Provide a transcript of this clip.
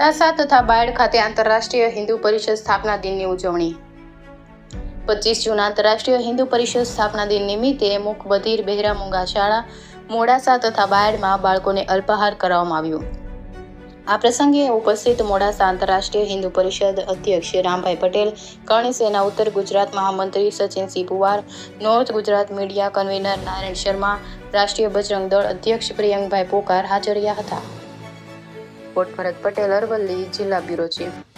મોડાસા તથા બાયડ ખાતે આંતરરાષ્ટ્રીય હિન્દુ પરિષદ સ્થાપના દિનની ઉજવણી 25 જૂન આંતરરાષ્ટ્રીય હિન્દુ પરિષદ સ્થાપના દિન નિમિત્તે મૂક બધિર બહેરા મૂંગા શાળા મોડાસા તથા બાયડમાં બાળકોને અલ્પાહાર કરાવવામાં આવ્યું। આ પ્રસંગે ઉપસ્થિત મોડાસા આંતરરાષ્ટ્રીય હિન્દુ પરિષદ અધ્યક્ષ રામભાઈ પટેલ, કરણી સેના ઉત્તર ગુજરાત મહામંત્રી Sachinsinh Puvar, north Gujarat media convener Narayan Sharma, Rashtriya Bajrang દળ અધ્યક્ષ પ્રિયંકભાઈ પોકાર હાજર રહ્યા હતા। ભરત પટેલ, અરવલ્લી જિલ્લા બ્યુરો ચીફ।